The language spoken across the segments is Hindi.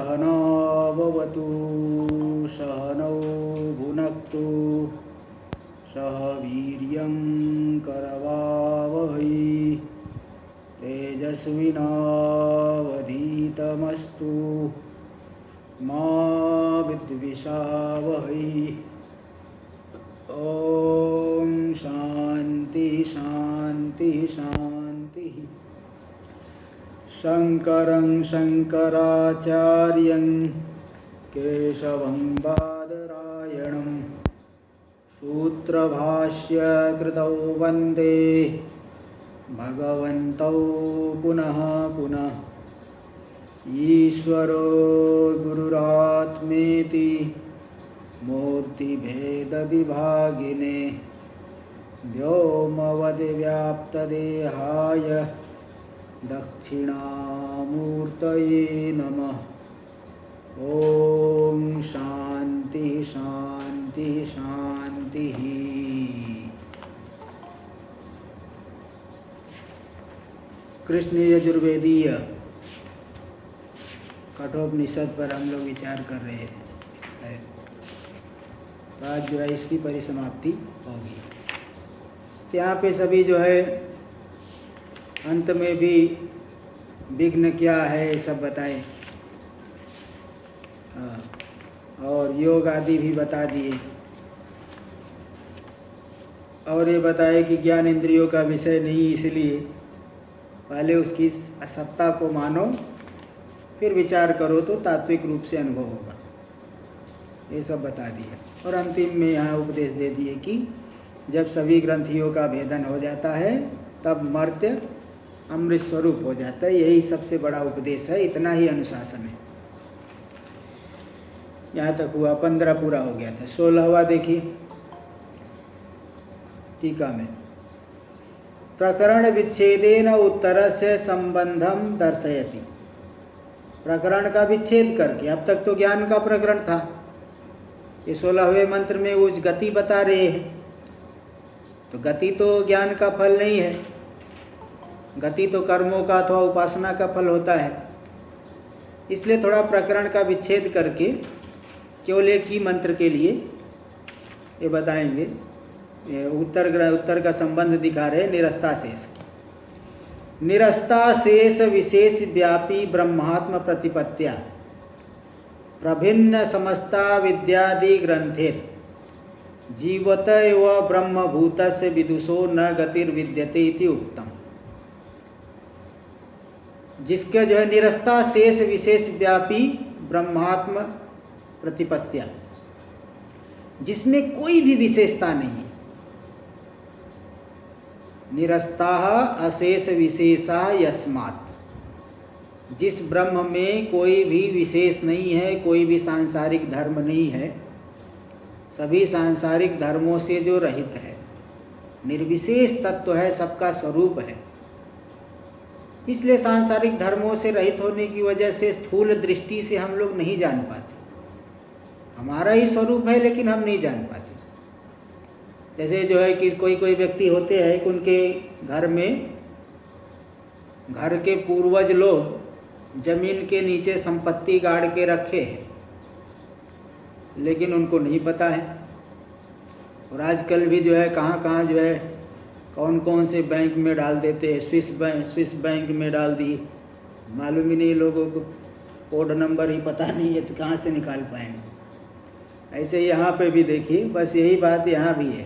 सहना भवतु सहनौ भुनक्तु सह वीर्यं करवावहै तेजस्विनावधीतमस्तु मा विद्विषावहै। ओम शांति शांति शांति। शंकरं शंकराचार्यं केशवं बादरायणं सूत्रभाष्य कृतौ वंदे भगवन्तौ पुनः पुनः। ईश्वरो गुरुरात्मेति मूर्तिभेदविभागिने व्योमवद्व्याप्तदेहाय दक्षिणामूर्तये नमः। ओम शांति शांति शांति। कृष्ण यजुर्वेदीय कठोपनिषद पर हम लोग विचार कर रहे हैं। तो आज जो है इसकी परिसमाप्ति होगी। यहाँ पे सभी जो है अंत में भी विघ्न क्या है सब बताए और योग आदि भी बता दिए और ये बताए कि ज्ञान इंद्रियों का विषय नहीं, इसलिए पहले उसकी असत्ता को मानो फिर विचार करो तो तात्विक रूप से अनुभव होगा। ये सब बता दिया और अंतिम में यहाँ उपदेश दे दिए कि जब सभी ग्रंथियों का भेदन हो जाता है तब मर्त्य अमृत स्वरूप हो जाता है। यही सबसे बड़ा उपदेश है, इतना ही अनुशासन है। यहाँ तक हुआ, 15 पूरा हो गया था। 16वां देखिए टीका में। प्रकरण विच्छेदेन उत्तरस्य संबंधम दर्शयति। प्रकरण का विच्छेद करके, अब तक तो ज्ञान का प्रकरण था, ये 16वें मंत्र में उस गति बता रहे हैं। तो गति तो ज्ञान का फल नहीं है, गति तो कर्मों का अथवा उपासना का फल होता है। इसलिए थोड़ा प्रकरण का विच्छेद करके केवल एक ही मंत्र के लिए ये बताएंगे। उत्तर का संबंध दिखा रहे निरस्ता शेष। निरस्ता शेष विशेष व्यापी ब्रह्मात्म प्रतिपत्त्या प्रभिन्न समस्ता विद्यादि ग्रंथेर जीवत व ब्रह्मभूतस्य विदुषो न गतिर्विद्यते इति उक्तम। जिसके जो है निरस्ता शेष विशेष व्यापी ब्रह्मात्म प्रतिपत्त्या, जिसमें कोई भी विशेषता नहीं है। निरस्ता अशेष विशेषा यस्मात्, जिस ब्रह्म में कोई भी विशेष नहीं है, कोई भी सांसारिक धर्म नहीं है, सभी सांसारिक धर्मों से जो रहित है, निर्विशेष तत्व है, सबका स्वरूप है। इसलिए सांसारिक धर्मों से रहित होने की वजह से स्थूल दृष्टि से हम लोग नहीं जान पाते। हमारा ही स्वरूप है लेकिन हम नहीं जान पाते। जैसे जो है कि कोई व्यक्ति होते हैं कि उनके घर में घर के पूर्वज लोग जमीन के नीचे संपत्ति गाड़ के रखे हैं, लेकिन उनको नहीं पता है। और आजकल भी जो है कहाँ जो है कौन कौन से बैंक में डाल देते हैं। स्विस बैंक में डाल दी, मालूम ही नहीं लोगों को, कोड नंबर ही पता नहीं है तो कहाँ से निकाल पाएंगे। ऐसे यहाँ पे भी देखिए, बस यही बात यहाँ भी है।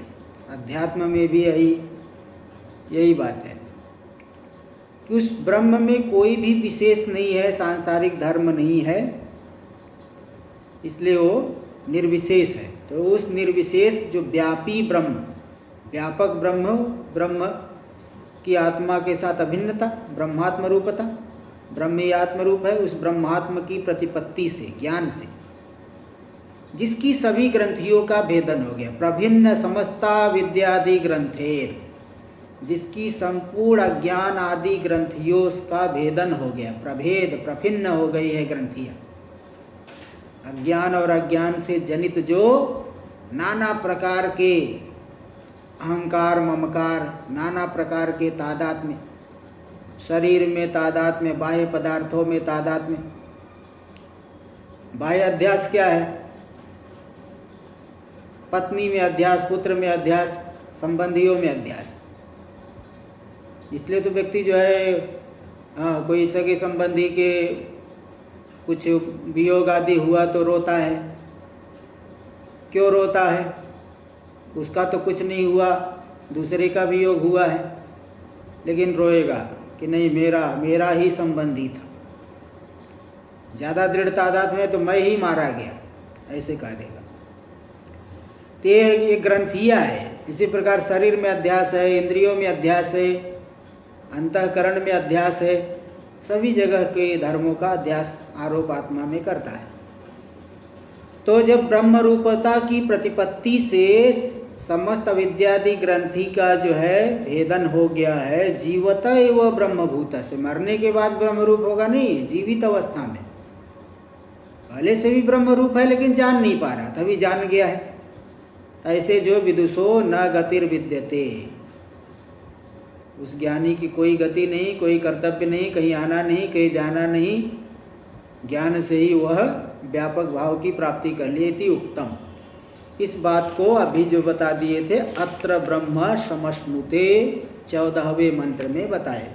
अध्यात्म में भी यही बात है कि उस ब्रह्म में कोई भी विशेष नहीं है, सांसारिक धर्म नहीं है, इसलिए वो निर्विशेष है। तो उस निर्विशेष जो व्यापी ब्रह्म, व्यापक ब्रह्म की आत्मा के साथ अभिन्नता, ब्रह्मात्म रूपता, ब्रह्म ही आत्म रूप है, उस ब्रह्मात्म की प्रतिपत्ति से, ज्ञान से, जिसकी सभी ग्रंथियों का भेदन हो गया। प्रभिन्न समस्ता विद्यादि ग्रंथेर, जिसकी संपूर्ण अज्ञान आदि ग्रंथियों का भेदन हो गया। प्रभेद, प्रभिन्न हो गई है ग्रंथियाँ। अज्ञान और अज्ञान से जनित जो नाना प्रकार के अहंकार, ममकार, नाना प्रकार के तादात्म्य, शरीर में तादात्म्य, बाह्य पदार्थों में तादात्म्य, बाह्य अध्यास क्या है? पत्नी में अध्यास, पुत्र में अध्यास, संबंधियों में अध्यास। इसलिए तो व्यक्ति जो है कोई सगे संबंधी के कुछ वियोग आदि हुआ तो रोता है। क्यों रोता है? उसका तो कुछ नहीं हुआ, दूसरे का वियोग हुआ है, लेकिन रोएगा कि नहीं मेरा ही संबंधी था। ज़्यादा दृढ़ तादाद में तो मैं ही मारा गया, ऐसे कह देगा। तो ये ग्रंथियाँ है। इसी प्रकार शरीर में अध्यास है, इंद्रियों में अध्यास है, अंतःकरण में अध्यास है, सभी जगह के धर्मों का अध्यास आरोप आत्मा में करता है। तो जब ब्रह्म रूपता की प्रतिपत्ति से समस्त अविद्यादि ग्रंथि का जो है भेदन हो गया है, जीवत एव ब्रह्मभूत से, मरने के बाद ब्रह्मरूप होगा नहीं, जीवित अवस्था में पहले से भी ब्रह्मरूप है, लेकिन जान नहीं पा रहा, तभी जान गया है। ऐसे जो विदुषो न गतिर्विद्यते, उस ज्ञानी की कोई गति नहीं, कोई कर्तव्य नहीं, कहीं आना नहीं, कहीं जाना नहीं, ज्ञान से ही वह व्यापक भाव की प्राप्ति कर लेती उत्तम। इस बात को अभी जो बता दिए थे अत्र ब्रह्म समश्नुते 14वें मंत्र में बताए।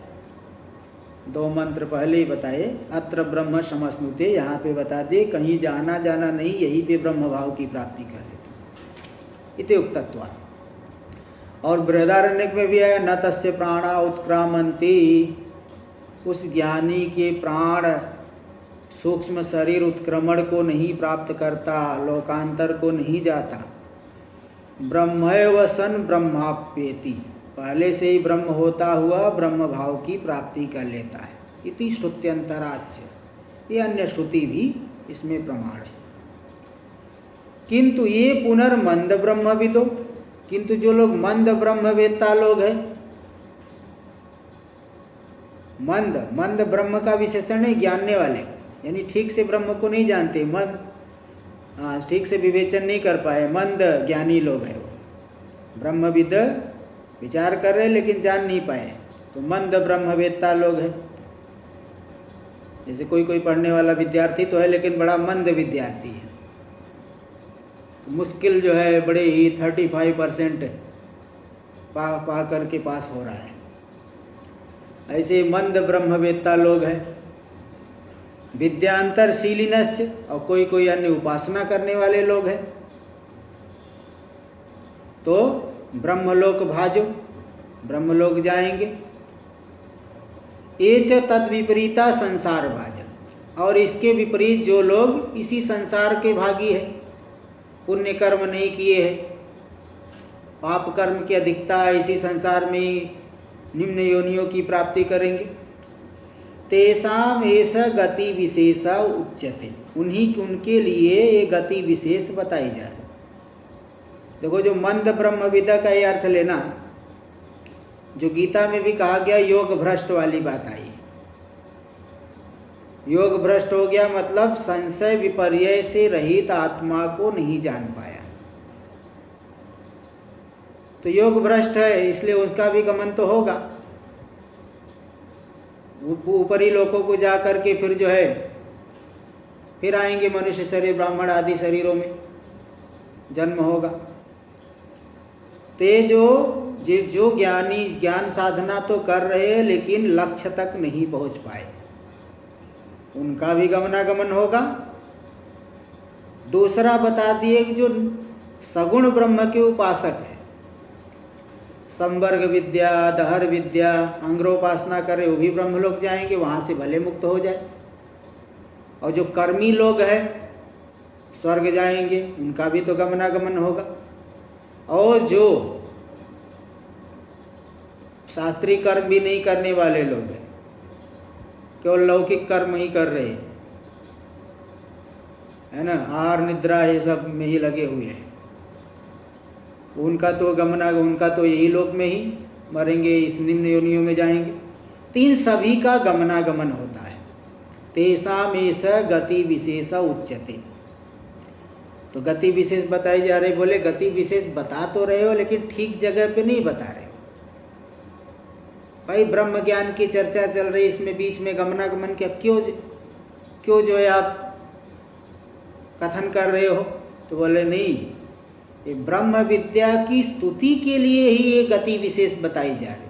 2 मंत्र पहले ही बताए, अत्र ब्रह्म समश्नुते, यहाँ पे बता दिए कहीं जाना जाना नहीं, यही पे ब्रह्म भाव की प्राप्ति कर लेते इति उक्तत्वा। और बृहदारण्यक में भी है न तस्य प्राणा उत्क्रामन्ति, उस ज्ञानी के प्राण सूक्ष्म शरीर उत्क्रमण को नहीं प्राप्त करता, लोकांतर को नहीं जाता। ब्रह्मैव सन ब्रह्माप्येति, पहले से ही ब्रह्म होता हुआ ब्रह्म भाव की प्राप्ति कर लेता है। इति श्रुत्यंतराच्य, ये अन्य श्रुति भी इसमें प्रमाण है। किंतु ये पुनर्मंद ब्रह्मविदो, किंतु जो लोग मंद ब्रह्मवेत्ता लोग हैं, मंद ब्रह्म का विशेषण है जानने वाले, यानी ठीक से ब्रह्म को नहीं जानते, मंद, ठीक से विवेचन नहीं कर पाए, मंद ज्ञानी लोग हैं वो। ब्रह्मविद विचार कर रहे लेकिन जान नहीं पाए, तो मंद ब्रह्मवेत्ता लोग हैं। जैसे कोई पढ़ने वाला विद्यार्थी तो है लेकिन बड़ा मंद विद्यार्थी है, तो मुश्किल जो है बड़े ही 35% पा करके पास हो रहा है। ऐसे मंद ब्रह्मवेत्ता लोग हैं। विद्यांतरशीलिनश्च, और कोई अन्य उपासना करने वाले लोग हैं, तो ब्रह्मलोक भाजो, ब्रह्मलोक जाएंगे। एच तद विपरीता संसार भाजन, और इसके विपरीत जो लोग इसी संसार के भागी है, पुण्य कर्म नहीं किए हैं, पाप कर्म की अधिकता इसी संसार में निम्न योनियों की प्राप्ति करेंगे। तेषाम एष गति विशेषा उच्यते, उनके लिए ये गति विशेष बताई जा रही। देखो जो मंद ब्रह्मविदा का ये अर्थ लेना, जो गीता में भी कहा गया योग भ्रष्ट वाली बात आई। योग भ्रष्ट हो गया मतलब संशय विपर्यय से रहित आत्मा को नहीं जान पाया, तो योग भ्रष्ट है, इसलिए उसका भी गमन तो होगा। ऊपरी लोकों को जा करके फिर जो है फिर आएंगे मनुष्य शरीर, ब्राह्मण आदि शरीरों में जन्म होगा। ते जो ज्ञानी ज्ञान साधना तो कर रहे हैं लेकिन लक्ष्य तक नहीं पहुंच पाए, उनका भी गमनागमन होगा। दूसरा बता दिए कि जो सगुण ब्रह्म के उपासक है, संवर्ग विद्या, दहर विद्या, अंग्रोपासना करे, वो भी ब्रह्मलोक जाएंगे, वहाँ से भले मुक्त हो जाए। और जो कर्मी लोग हैं स्वर्ग जाएंगे, उनका भी तो गमनागमन होगा। और जो शास्त्रीय कर्म भी नहीं करने वाले लोग हैं, केवल लौकिक कर्म ही कर रहे हैं, है ना, आहार निद्रा ये सब में ही लगे हुए हैं, उनका तो यही लोक में ही मरेंगे, इस निम्न योनियों में जाएंगे। तीन सभी का गमनागमन होता है। तेषाम एष गति विशेष उच्यते, तो गति विशेष बताई जा रही। बोले गति विशेष बता तो रहे हो लेकिन ठीक जगह पे नहीं बता रहे भाई। ब्रह्म ज्ञान की चर्चा चल रही, इसमें बीच में गमनागमन क्या, क्यों जो है आप कथन कर रहे हो? तो बोले नहीं, ये ब्रह्म विद्या की स्तुति के लिए ही ये गति विशेष बताई जा रही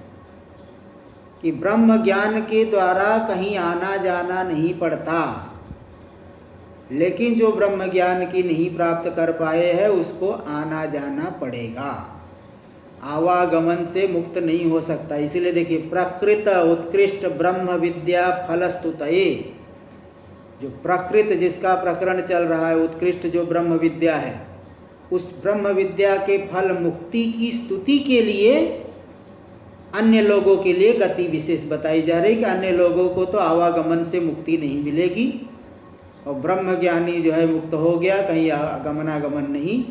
कि ब्रह्म ज्ञान के द्वारा कहीं आना जाना नहीं पड़ता, लेकिन जो ब्रह्म ज्ञान की नहीं प्राप्त कर पाए हैं उसको आना जाना पड़ेगा, आवागमन से मुक्त नहीं हो सकता। इसीलिए देखिए, प्रकृत उत्कृष्ट ब्रह्म विद्या फलस्तुतये, जो प्रकृत जिसका प्रकरण चल रहा है, उत्कृष्ट जो ब्रह्म विद्या है, उस ब्रह्म विद्या के फल मुक्ति की स्तुति के लिए अन्य लोगों के लिए गति विशेष बताई जा रही कि अन्य लोगों को तो आवागमन से मुक्ति नहीं मिलेगी, और ब्रह्म ज्ञानी जो है मुक्त हो गया, कहीं गमनागमन नहीं,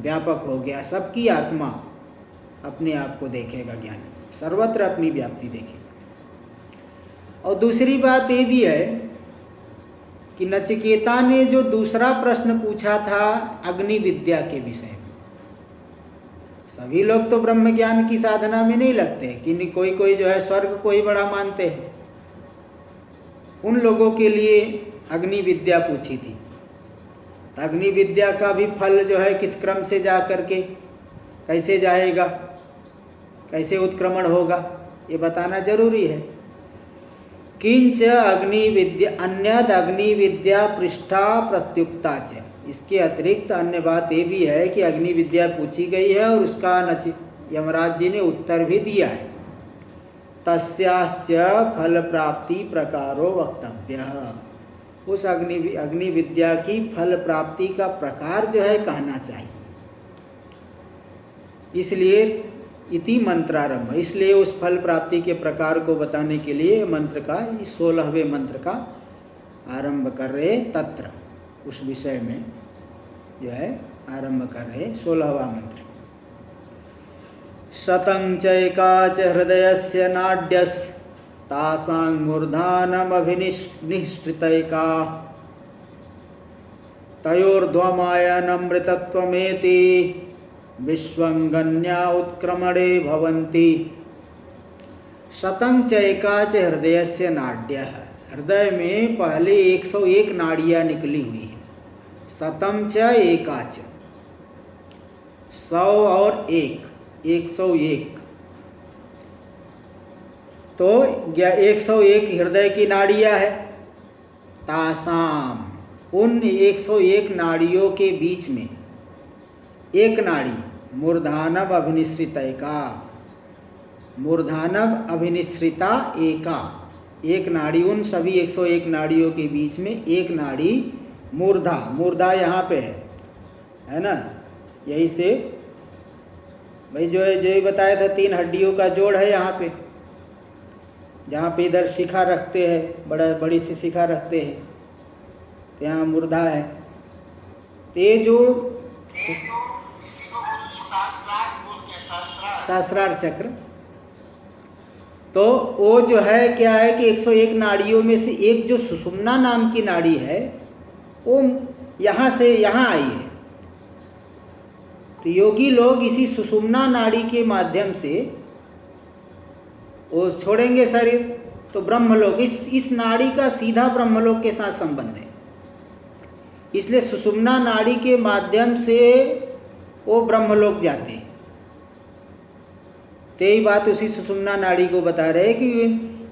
व्यापक हो गया, सबकी आत्मा अपने आप को देखेगा, ज्ञानी सर्वत्र अपनी व्याप्ति देखेगा। और दूसरी बात ये भी है कि नचिकेता ने जो दूसरा प्रश्न पूछा था अग्नि विद्या के विषय में, सभी लोग तो ब्रह्म ज्ञान की साधना में नहीं लगते, कि कोई कोई जो है स्वर्ग को ही बड़ा मानते हैं, उन लोगों के लिए अग्नि विद्या पूछी थी। तो अग्नि विद्या का भी फल जो है किस क्रम से जा करके कैसे जाएगा, कैसे उत्क्रमण होगा, ये बताना जरूरी है। किंच अग्नि विद्या अन्यद अग्नि विद्या पृष्ठा प्रत्युक्ता च, इसके अतिरिक्त अन्य बात ये भी है कि अग्नि विद्या पूछी गई है और उसका यमराज जी ने उत्तर भी दिया है। तस्याश्च फल प्राप्ति प्रकारो वक्तव्य, उस अग्नि विद्या की फल प्राप्ति का प्रकार जो है कहना चाहिए। इसलिए इति मंत्रारंभ, इसलिए उस फल प्राप्ति के प्रकार को बताने के लिए मंत्र का 16वें मंत्र का आरंभ कर रहे, तत्र उस विषय में जो है आरंभ कर रहे 16वां मंत्र। शतं चैकाच हृदयस्य नाड्यस् तासां मूर्धानमभिनिश्रितैका तयोर्ध्वमायनमृतत्वमेति विश्वंगन्या उत्क्रमणे भवन्ति। शतं चैकाच हृदयस्य नाड्यः, हृदय में पहले 101 नाड़ियाँ निकली हुई है। शतं च एकाच, 100 और 1, 101, तो 101 हृदय की नाड़ियाँ है। तासाम, उन 101 नाड़ियों के बीच में एक नाड़ी मूर्धानव अभिनिश्रित एका, मूर्धानव अभिनिश्रिता एका, एक नाड़ी, उन सभी 101 नाड़ियों के बीच में एक नाड़ी मूर्धा, मूर्धा यहाँ पे है ना, यही से भाई जो है, जो ही बताया था 3 हड्डियों का जोड़ है यहाँ पे, जहाँ पे इधर शिखा रखते हैं, बड़ी सी शिखा रखते हैं, तो यहाँ मूर्धा है। तो ये जो सहस्रार चक्र, तो वो जो है क्या है कि 101 नाड़ियों में से एक जो सुषुम्ना नाम की नाड़ी है, वो यहाँ से यहाँ आई है। तो योगी लोग इसी सुषुम्ना नाड़ी के माध्यम से वो छोड़ेंगे शरीर, तो ब्रह्मलोक, इस नाड़ी का सीधा ब्रह्मलोक के साथ संबंध है। इसलिए सुषुम्ना नाड़ी के माध्यम से वो ब्रह्मलोक जाते हैं। तो यही बात उसी सुषुम्ना नाड़ी को बता रहे हैं कि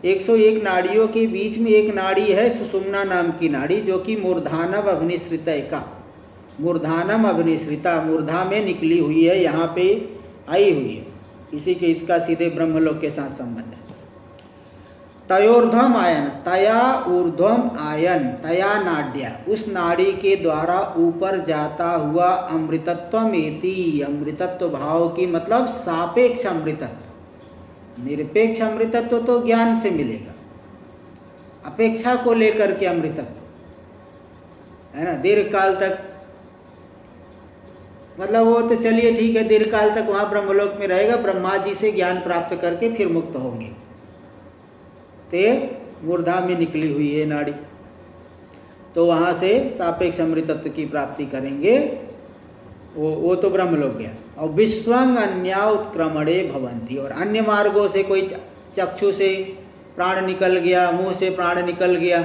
101 नाड़ियों के बीच में एक नाड़ी है सुषुम्ना नाम की नाड़ी, जो कि मूर्धानव अभिनिश्रित का, मूर्धानम अभिनिश्रिता, मूर्धा में निकली हुई है, यहाँ पे आई हुई है, इसी के इसका सीधे ब्रह्मलोक के साथ संबंध है। तयोर्ध्वम आयन, तया ऊर्ध्वम आयन, तया नाड्या, उस नाड़ी के द्वारा ऊपर जाता हुआ अमृतत्वमेति, अमृतत्व भाव की मतलब सापेक्ष अमृतत्व, निरपेक्ष अमृतत्व तो ज्ञान से मिलेगा, अपेक्षा को लेकर के अमृतत्व है ना, दीर्घ काल तक, मतलब वो तो चलिए ठीक है, दीर्घ काल तक वहाँ ब्रह्मलोक में रहेगा, ब्रह्मा जी से ज्ञान प्राप्त करके फिर मुक्त होंगे। ते मूर्धा में निकली हुई है नाड़ी, तो वहाँ से सापेक्ष अमृतत्व की प्राप्ति करेंगे, वो तो ब्रह्मलोक गया। और विश्वंग अन्या उत्क्रमणे भवंती, और अन्य मार्गों से कोई चक्षु से प्राण निकल गया, मुंह से प्राण निकल गया,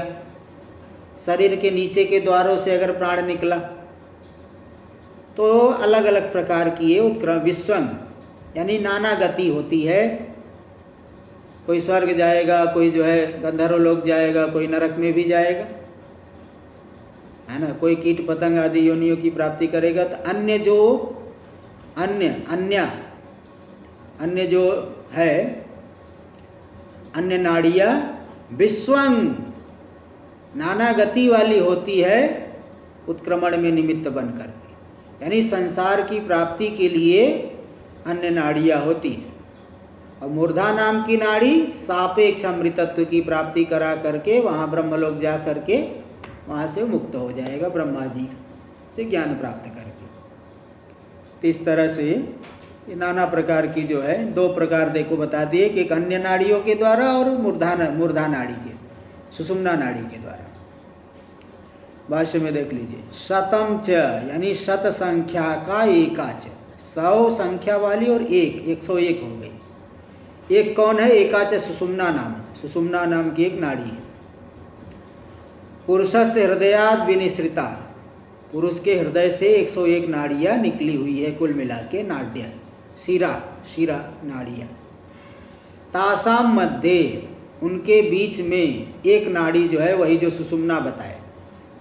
शरीर के नीचे के द्वारों से अगर प्राण निकला, तो अलग अलग प्रकार की ये उत्क्रम विश्वंग यानी नाना गति होती है। कोई स्वर्ग जाएगा, कोई जो है गंधर्व लोक जाएगा, कोई नरक में भी जाएगा, है ना, कोई कीट पतंग आदि योनियों की प्राप्ति करेगा। तो अन्य जो है अन्य नाड़ियाँ विश्वंग नाना गति वाली होती है उत्क्रमण में निमित्त बनकर के, यानी संसार की प्राप्ति के लिए अन्य नाड़ियाँ होती है। और मूर्धा नाम की नाड़ी सापेक्ष अमृतत्व की प्राप्ति करा करके वहाँ ब्रह्मलोक जा करके वहाँ से मुक्त हो जाएगा ब्रह्मा जी से ज्ञान प्राप्त करके। तो इस तरह से ये नाना प्रकार की जो है दो प्रकार देखो बता दिए कि एक अन्य नाड़ियों के द्वारा और मूर्धा नाड़ी के सुषुम्ना नाड़ी के द्वारा। भाष्य में देख लीजिए, शतम च यानी शत संख्या का एकाच, 100 संख्या वाली और 101 हो गई। एक कौन है? एकाच सुषुम्ना नाम की एक नाड़ी है। पुरुषस्य हृदयाद विनिश्रिता, पुरुष के हृदय से 101 नाड़ियाँ निकली हुई है कुल मिला के, नाड्य शिरा नाड़ियाँ। तासाम मध्य, उनके बीच में एक नाड़ी जो है वही जो सुषुम्ना बताए,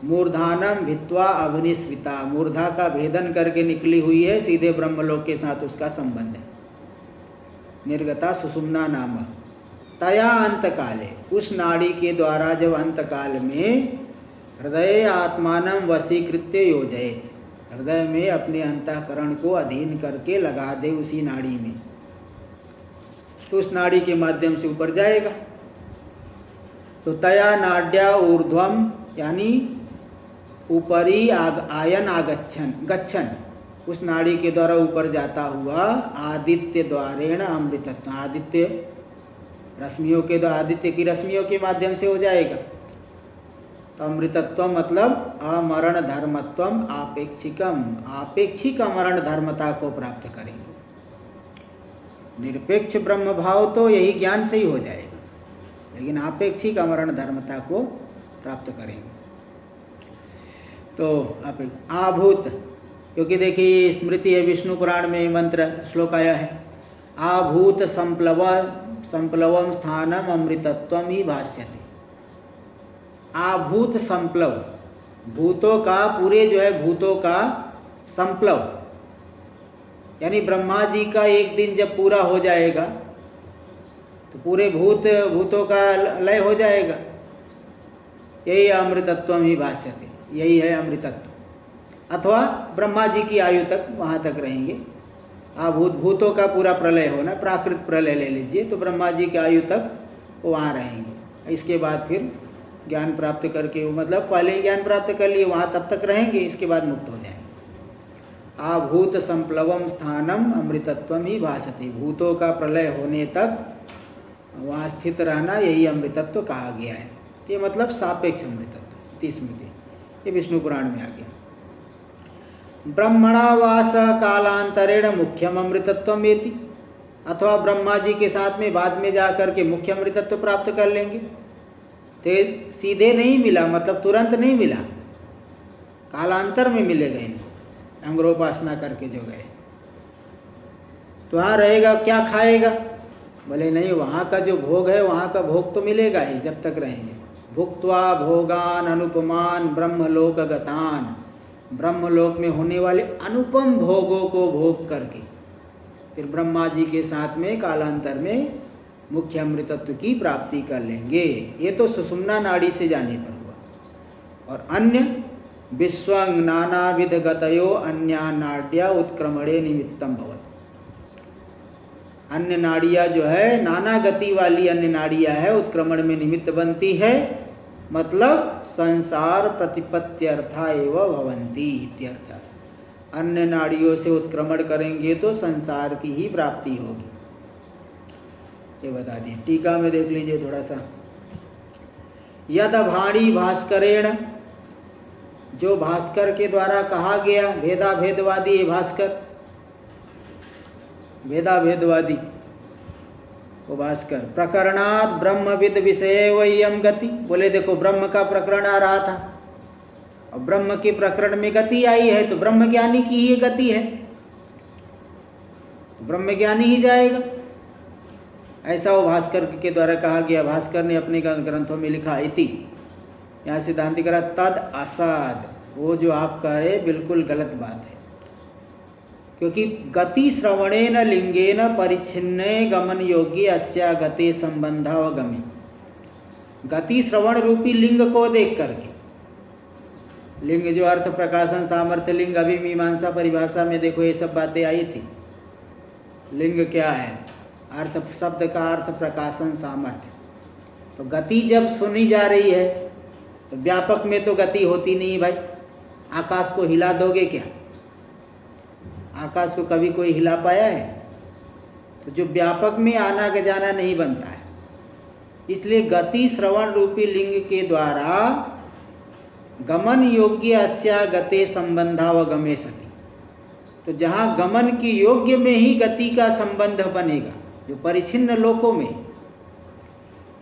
मूर्धानम भित्वा अवनिश्रिता, मूर्धा का भेदन करके निकली हुई है, सीधे ब्रह्मलोक के साथ उसका संबंध है। निर्गता सुषुम्ना नाम तया अंतकाले, उस नाड़ी के द्वारा जब अंतकाल में हृदय आत्मानम वशीकृत्य योजयेत, हृदय में अपने अंतःकरण को अधीन करके लगा दे उसी नाड़ी में, तो उस नाड़ी के माध्यम से ऊपर जाएगा। तो तया नाड्या ऊर्ध्वम यानी ऊपरी आयन गच्छन, उस नाड़ी के द्वारा ऊपर जाता हुआ आदित्य द्वारेण अमृतत्व, आदित्य रश्मियों के द्वारा, आदित्य की रश्मियों के माध्यम से हो जाएगा। तो अमृतत्व मतलब अमरण धर्मत्वम आपेक्षिकम, आपेक्षिक अमरण धर्मता को प्राप्त करेंगे। निरपेक्ष ब्रह्म भाव तो यही ज्ञान से ही हो जाएगा, लेकिन आपेक्षिक अमरण धर्मता को प्राप्त करेंगे। तो आभूत, क्योंकि देखिए स्मृति है, विष्णु पुराण में मंत्र श्लोक आया है, आभूत संप्लवम स्थानम अमृतत्वम ही भाष्यते। आभूत संप्लव, भूतों का पूरे जो है भूतों का संप्लव, यानी ब्रह्मा जी का एक दिन जब पूरा हो जाएगा तो पूरे भूतों का लय हो जाएगा। यही अमृतत्वम ही भाष्यते, यही है अमृतत्व। अथवा ब्रह्मा जी की आयु तक वहाँ तक रहेंगे। भूतों का पूरा प्रलय होना, प्राकृत प्रलय ले लीजिए, तो ब्रह्मा जी की आयु तक वो वहाँ रहेंगे। इसके बाद फिर ज्ञान प्राप्त करके, वो मतलब पहले ही ज्ञान प्राप्त कर लिए, वहाँ तब तक रहेंगे, इसके बाद मुक्त हो जाएंगे। आभूत संप्लवम स्थानम अमृतत्वम ही भासते, भूतों का प्रलय होने तक वहाँ स्थित रहना, यही अमृतत्व कहा गया है। ये मतलब सापेक्ष अमृतत्व, स्मृति, ये विष्णु पुराण में आ गया। ब्रह्मणावास कालांतरेण मुख्यम अमृतत्वम एति, अथवा ब्रह्मा जी के साथ में बाद में जाकर के मुख्य अमृतत्व प्राप्त कर लेंगे। तो सीधे नहीं मिला, मतलब तुरंत नहीं मिला, कालांतर में मिलेगा इनको, अंग्रोपासना करके जो गए। तो वहाँ रहेगा, क्या खाएगा? बोले नहीं, वहाँ का जो भोग है वहाँ का भोग तो मिलेगा ही जब तक रहेंगे। भुक्त्वा भोगान अनुपमान ब्रह्मलोक गतान, ब्रह्मलोक में होने वाले अनुपम भोगों को भोग करके फिर ब्रह्मा जी के साथ में कालांतर में मुख्य अमृतत्व की प्राप्ति कर लेंगे। ये तो सुषुम्ना नाड़ी से जाने पर हुआ। और अन्य विश्वंग नानाविध गतयो अन्या नाड्या उत्क्रमणे निमित्तम भवत, अन्य नाड़ियाँ जो है नाना गति वाली अन्य नाड़ियाँ है, उत्क्रमण में निमित्त बनती है, मतलब संसार प्रतिपत्त्यर्था एवं भवंती इत्यर्थ। अन्य नाड़ियों से उत्क्रमण करेंगे तो संसार की ही प्राप्ति होगी, ये बता दिए। टीका में देख लीजिए थोड़ा सा, यद भाणी भास्करेण, जो भास्कर के द्वारा कहा गया, भेदा भेदवादी, भास्कर भेदा भेदवादी वो भास्कर, प्रकरणात् ब्रह्मविद विषय वयम गति, बोले देखो ब्रह्म का प्रकरण आ रहा था और ब्रह्म के प्रकरण में गति आई है तो ब्रह्म ज्ञानी की ही गति है, ब्रह्म ज्ञानी ही जाएगा। ऐसा वो भास्कर के द्वारा कहा गया। भास्कर ने अपने ग्रंथों में लिखा इति, यहाँ सिद्धांति करा तद असद, वो जो आप कह रहे बिल्कुल गलत बात है। क्योंकि गति श्रवणेन लिंगेन परिच्छिन्ने गमन योगी अस्या गति संबंधावगमी, गति श्रवण रूपी लिंग को देख करके, लिंग जो अर्थ प्रकाशन सामर्थ्य लिंग, अभी मीमांसा परिभाषा में देखो ये सब बातें आई थी। लिंग क्या है? अर्थ, शब्द का अर्थ प्रकाशन सामर्थ्य। तो गति जब सुनी जा रही है तो व्यापक में तो गति होती नहीं भाई। आकाश को हिला दोगे क्या? आकाश को कभी कोई हिला पाया है? तो जो व्यापक में आना जाना नहीं बनता है। इसलिए गति श्रवण रूपी लिंग के द्वारा गमन योग्य अस्या गते संबंधावगमे सति, तो जहाँ गमन की योग्य में ही गति का संबंध बनेगा, जो परिच्छिन्न लोकों में।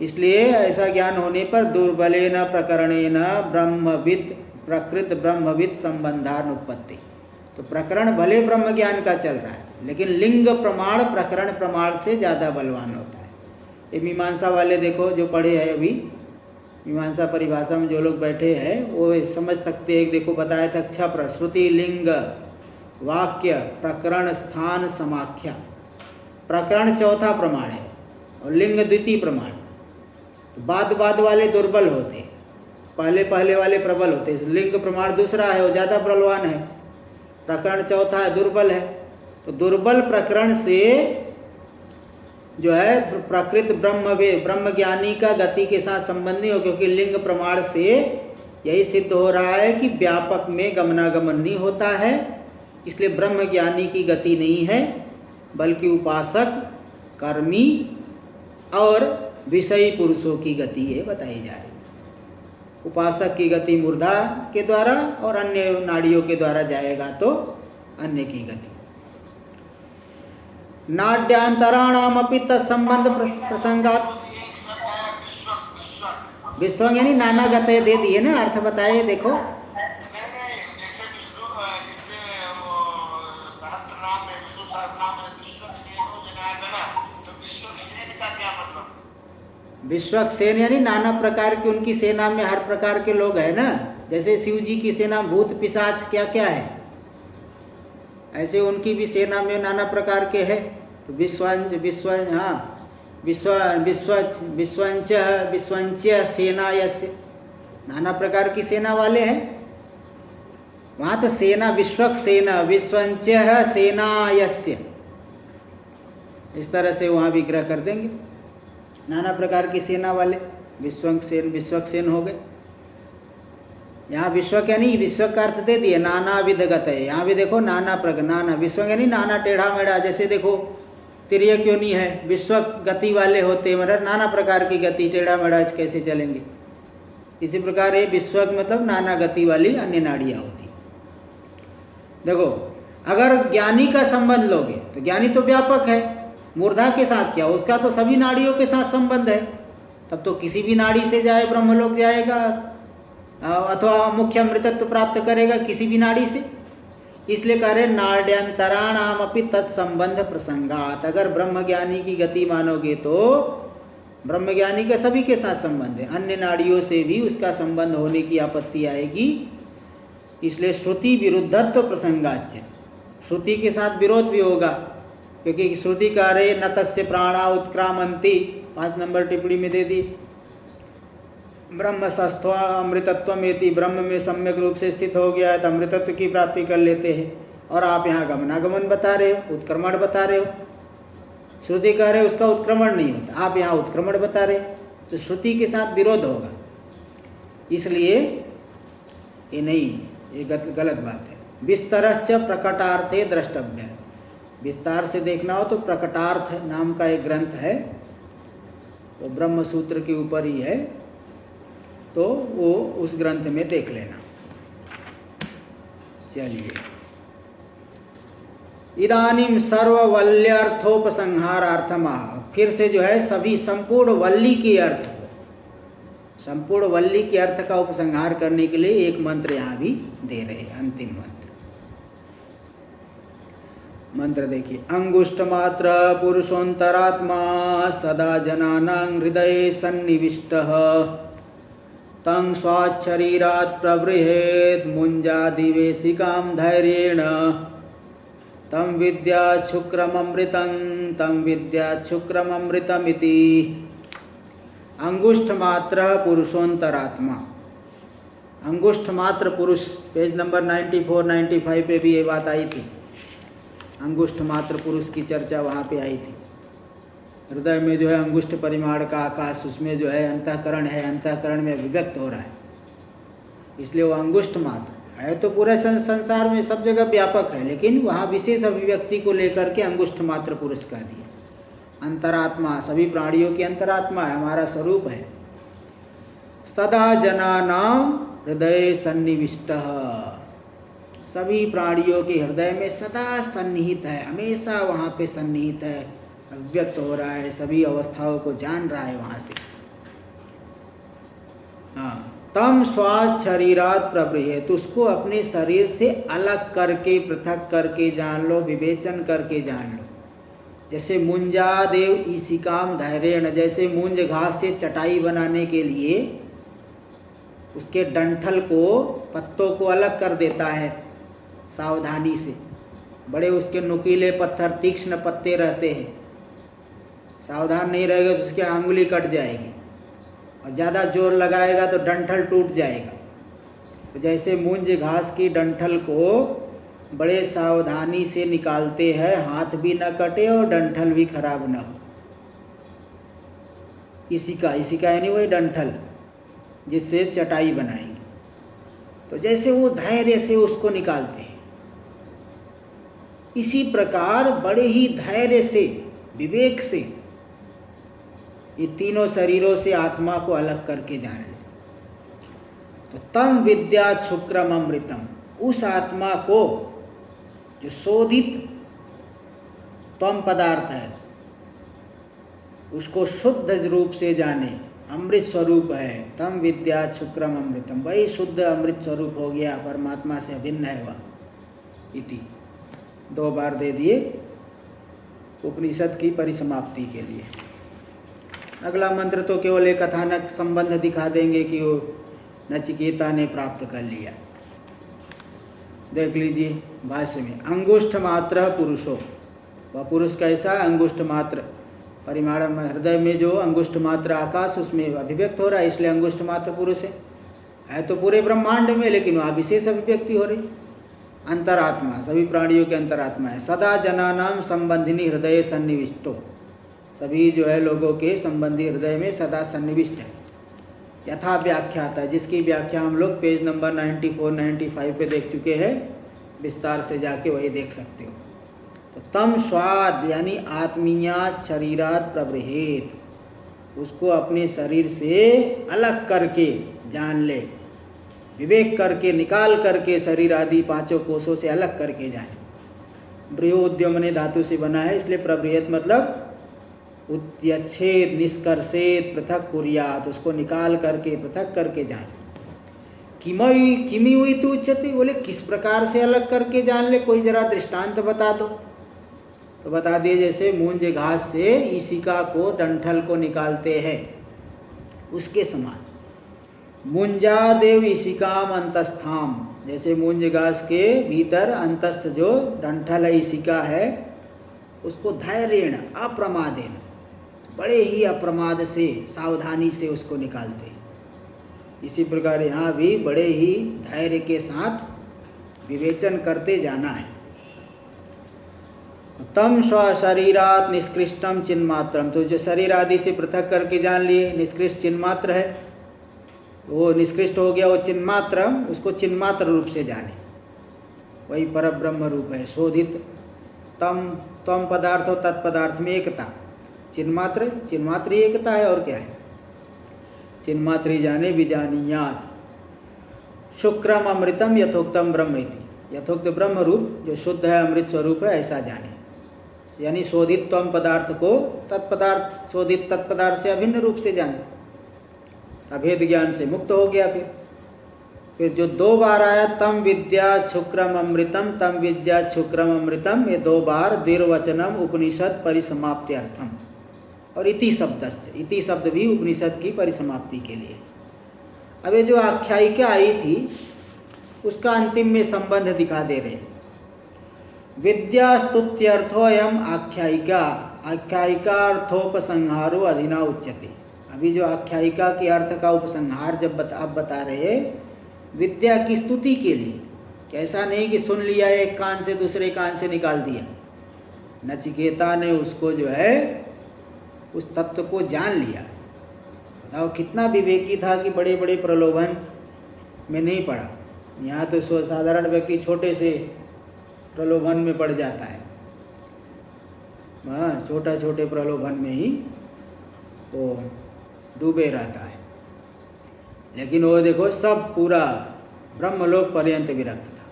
इसलिए ऐसा ज्ञान होने पर दुर्बलेन प्रकरणेन ब्रह्मविद प्रकृत ब्रह्मविद संबंधानुपत्ति, तो प्रकरण भले ब्रह्म ज्ञान का चल रहा है लेकिन लिंग प्रमाण प्रकरण प्रमाण से ज़्यादा बलवान होता है। ये मीमांसा वाले देखो जो पढ़े हैं, अभी मीमांसा परिभाषा में जो लोग बैठे हैं वो समझ सकते हैं। देखो बताया था छह श्रुति लिंग वाक्य प्रकरण स्थान समाख्या, प्रकरण चौथा प्रमाण है और लिंग द्वितीय प्रमाण। तो बाद वाले दुर्बल होते, पहले वाले प्रबल होते। लिंग प्रमाण दूसरा है वो ज़्यादा बलवान है, प्रकरण चौथा है दुर्बल है। तो दुर्बल प्रकरण से जो है प्रकृत ब्रह्म ज्ञानी का गति के साथ संबंध नहीं हो, क्योंकि लिंग प्रमाण से यही सिद्ध हो रहा है कि व्यापक में गमनागमन नहीं होता है। इसलिए ब्रह्म ज्ञानी की गति नहीं है, बल्कि उपासक, कर्मी और विषयी पुरुषों की गति है बताई जा रही। उपासक की गति मूर्धा के द्वारा और अन्य नाड़ियों के द्वारा जाएगा तो अन्य की गति। नाड्यांतराणामपि तत्संबंध प्रसंगात, विश्व यानी नाना गते दे दिए ना, अर्थ बताए देखो। विश्वक्सेन यानी नाना प्रकार की, उनकी सेना में हर प्रकार के लोग हैं ना। जैसे शिव जी की सेना भूत पिशाच क्या क्या है, ऐसे उनकी भी सेना में नाना प्रकार के हैं। तो विश्वंच सेना यस्य, नाना प्रकार की सेना वाले हैं वहाँ। तो सेना विश्वक सेना विश्वंच सेना यस्य, इस तरह से वहाँ विग्रह कर देंगे। नाना प्रकार की सेना वाले विश्वक्सेन हो गए। यहाँ विश्व यानी विश्व का अर्थ दे दिए, नाना विधगत है। यहाँ भी देखो नाना नाना विश्व यानी नाना टेढ़ा मेढ़ा। जैसे देखो तिर्यक क्यों नहीं है, विश्व गति वाले होते, मतलब नाना प्रकार की गति, टेढ़ा मेढ़ा कैसे चलेंगे। इसी प्रकार ये विश्व मतलब नाना गति वाली अन्य नाड़ियाँ होती। देखो अगर ज्ञानी का संबंध लोगे तो ज्ञानी तो व्यापक है, मूर्धा के साथ क्या, उसका तो सभी नाड़ियों के साथ संबंध है। तब तो किसी भी नाड़ी से जाए ब्रह्मलोक जाएगा अथवा मुख्य अमृतत्व प्राप्त करेगा किसी भी नाड़ी से। इसलिए कह रहे नाड्यंतराणाम अपि तत्संबंध प्रसंगात। अगर ब्रह्मज्ञानी की गति मानोगे तो ब्रह्मज्ञानी का सभी के साथ संबंध है, अन्य नाड़ियों से भी उसका संबंध होने की आपत्ति आएगी। इसलिए श्रुति विरुद्धत्व प्रसंगाच्य, श्रुति के साथ विरोध भी होगा, क्योंकि श्रुति कह रहे न तस्य प्राणा उत्क्रामंती, 5 नंबर टिप्पणी में दे दी। ब्रह्म सस्त्वा अमृतत्वमेति, ब्रह्म में सम्यक रूप से स्थित हो गया है तो अमृतत्व की प्राप्ति कर लेते हैं। और आप यहाँ गमनागमन बता रहे हो, उत्क्रमण बता रहे हो। श्रुति कह रहे उसका उत्क्रमण नहीं होता, आप यहाँ उत्क्रमण बता रहे, तो श्रुति के साथ विरोध होगा। इसलिए ये नहीं, ये गलत बात है। विस्तरश्च प्रकटार्थे द्रष्टव्य, विस्तार से देखना हो तो प्रकटार्थ नाम का एक ग्रंथ है, वो ब्रह्म सूत्र के ऊपर ही है, तो वो उस ग्रंथ में देख लेना। चलिए इदानीम सर्ववल्यर्थोपसंहारार्थम, फिर से जो है सभी संपूर्ण वल्ली के अर्थ को, संपूर्ण वल्ली के अर्थ का उपसंहार करने के लिए एक मंत्र यहाँ भी दे रहे हैं, अंतिम मंत्र। मंत्र देखिए, अंगुष्ठ मात्र पुरुषोन्तरात्मा सदा जनानां हृदये सन्निविष्टः तं स्वाच्छरीरात् प्रबृहेत् मुञ्जादिवेशिकां धैर्येण तं विद्यात् शुक्रममृतं तं विद्यात् शुक्रममृतमिति। अंगुष्ठ मात्र पुरुषोन्तरात्मा, अंगुष्ठ मात्र पुरुष, पेज नंबर 94-95 पे भी ये बात आई थी। अंगुष्ठ मात्र पुरुष की चर्चा वहाँ पे आई थी। हृदय में जो है अंगुष्ठ परिमाण का आकाश, उसमें जो है अंतःकरण है, अंतःकरण में अभिव्यक्त हो रहा है, इसलिए वो अंगुष्ठ मात्र है। तो पूरे संसार में सब जगह व्यापक है, लेकिन वहाँ विशेष अभिव्यक्ति को लेकर के अंगुष्ठ मात्र पुरुष कह दिया। अंतरात्मा, सभी प्राणियों की अंतरात्मा है, हमारा स्वरूप है। सदा जनानां हृदय सन्निविष्टः, सभी प्राणियों के हृदय में सदा सन्निहित है, हमेशा वहाँ पे सन्निहित है, अभिव्यक्त हो रहा है, सभी अवस्थाओं को जान रहा है वहाँ से। हाँ, तम स्वाद शरीरात प्रबृहेत, उसको अपने शरीर से अलग करके, पृथक करके जान लो, विवेचन करके जान लो। जैसे मुंजादेव ईशिकाम धैर्येण, जैसे मुंज घास से चटाई बनाने के लिए उसके डंठल को, पत्तों को अलग कर देता है सावधानी से। बड़े उसके नुकीले पत्थर, तीक्ष्ण पत्ते रहते हैं, सावधान नहीं रहेगा तो उसकी अंगुली कट जाएगी, और ज़्यादा जोर लगाएगा तो डंठल टूट जाएगा। तो जैसे मूंज घास की डंठल को बड़े सावधानी से निकालते हैं, हाथ भी न कटे और डंठल भी खराब न हो। इसी का यानी वही डंठल जिससे चटाई बनाएंगे। तो जैसे वो धैर्य से उसको निकालते हैं, इसी प्रकार बड़े ही धैर्य से, विवेक से ये तीनों शरीरों से आत्मा को अलग करके जान ले। तो तम विद्या शुक्रम अमृतम, उस आत्मा को जो शोधित तम पदार्थ है उसको शुद्ध रूप से जाने, अमृत स्वरूप है। तम विद्या शुक्रम अमृतम, वही शुद्ध अमृत स्वरूप हो गया, परमात्मा से अभिन्न है वह। इति 2 बार दे दिए उपनिषद की परिसमाप्ति के लिए। अगला मंत्र तो केवल एक कथानक संबंध दिखा देंगे कि वो नचिकेता ने प्राप्त कर लिया। देख लीजिए भाष्य में, अंगुष्ठ मात्र पुरुषो, वह पुरुष कैसा? अंगुष्ठ मात्र परिमाण में, हृदय में जो अंगुष्ठ मात्र आकाश उसमें अभिव्यक्त हो रहा है, इसलिए अंगुष्ठ मात्र पुरुष है तो पूरे ब्रह्मांड में, लेकिन वहाँ विशेष अभिव्यक्ति हो रही। अंतरात्मा, सभी प्राणियों के अंतरात्मा है। सदा जनानाम संबंधिनी हृदय सन्निविष्टो, सभी जो है लोगों के संबंधी हृदय में सदा सन्निविष्ट है। यथा व्याख्याता, जिसकी व्याख्या हम लोग पेज नंबर 94-95 पे देख चुके हैं, विस्तार से जाके वही देख सकते हो। तो तम स्वाद यानी आत्मीयात शरीरात प्रबृहेत, उसको अपने शरीर से अलग करके जान ले, विवेक करके, निकाल करके, शरीर आदि 5 कोशों से अलग करके जाने। बृहोद्यमने धातु से बना है, इसलिए प्रबृहेत मतलब उत्यच्छेद, निष्कर्षेत, पृथक कुर्यात, उसको निकाल करके, पृथक करके जाने। किमी हुई तो उच्चते, बोले किस प्रकार से अलग करके जान ले, कोई जरा दृष्टांत बता दो। तो बता दिए, जैसे मूंज घास से ईशिका को, डंठल को निकालते हैं, उसके समान। मुंजादेव ईशिकाम अंतस्थाम, जैसे मूंज घास के भीतर अंतस्थ जो डंठल है, ईशिका है, उसको धैर्येण अप्रमादेन, बड़े ही अप्रमाद से, सावधानी से उसको निकालते हैं। इसी प्रकार यहाँ भी बड़े ही धैर्य के साथ विवेचन करते जाना है। तम स्व शरीरात निष्कृष्टम चिन्मात्रम, तो जो शरीर आदि से पृथक करके जान लिए, निष्कृष्ट चिन्मात्र है, वो निष्कृष्ट हो गया, वो चिन्मात्र, उसको चिन्मात्र रूप से जाने, वही परब्रह्म रूप है। शोधित तम पदार्थ और तत्पदार्थ में एकता, चिन्मात्र ही एकता है, और क्या है? चिन्मात्री जाने विजानीयात। शुक्रम अमृतम यथोक्तम ब्रह्म इति, यथोक्त ब्रह्म रूप जो शुद्ध है, अमृत स्वरूप है, ऐसा जाने। यानी शोधित तम पदार्थ को तत्पदार्थ, शोधित तत्पदार्थ से अभिन्न रूप से जाने। अभेद ज्ञान से मुक्त हो गया। फिर जो 2 बार आया तम विद्या शुक्रम अमृतम, तम विद्या शुक्रम अमृतम, ये 2 बार द्विर्वचनम उपनिषद परिसमाप्त्यर्थम और इति शब्दस्य, इति शब्द भी उपनिषद की परिसमाप्ति के लिए। अब ये जो आख्यायिका आई थी उसका अंतिम में संबंध दिखा दे रहे हैं। विद्या स्तुत्यर्थोयम आख्यायिका, आख्यायिका अर्थोपसंहारो अधिना उच्यते। अभी जो आख्यायिका के अर्थ का उपसंहार जब आप बता रहे हैं विद्या की स्तुति के लिए, कि ऐसा नहीं कि सुन लिया एक कान से दूसरे कान से निकाल दिया। नचिकेता ने उसको जो है उस तत्व को जान लिया। बताओ कितना विवेकी था कि बड़े बड़े प्रलोभन में नहीं पड़ा। यहाँ तो साधारण व्यक्ति छोटे से प्रलोभन में पड़ जाता है। हाँ, छोटे प्रलोभन में ही वो डूबे रहता है। लेकिन वो देखो सब पूरा ब्रह्मलोक पर्यंत विरक्त था।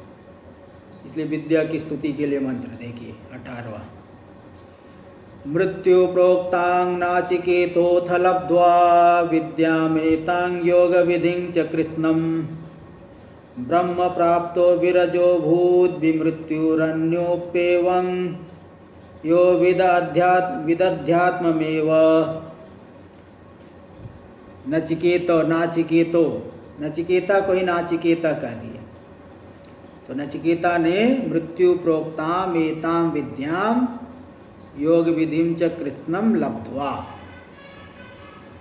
इसलिए विद्या की स्तुति के लिए मंत्र देखिए 18वां। मृत्यु प्रोक्तांग नाचिकेतोऽथ लब्ध्वा विद्यामेतांग योग विधिं च कृष्णं ब्रह्म प्राप्तो विरजो भूत विमृत्युरन्योप्येवं यो विदध्यात्ममेव। नाचिकेतो, नचिकेता को ही नाचिकेता कह दिया। तो नचिकेता ने मृत्यु प्रोक्ताम एताम विद्याम योग विधिम च कृष्णम लब्ध्वा,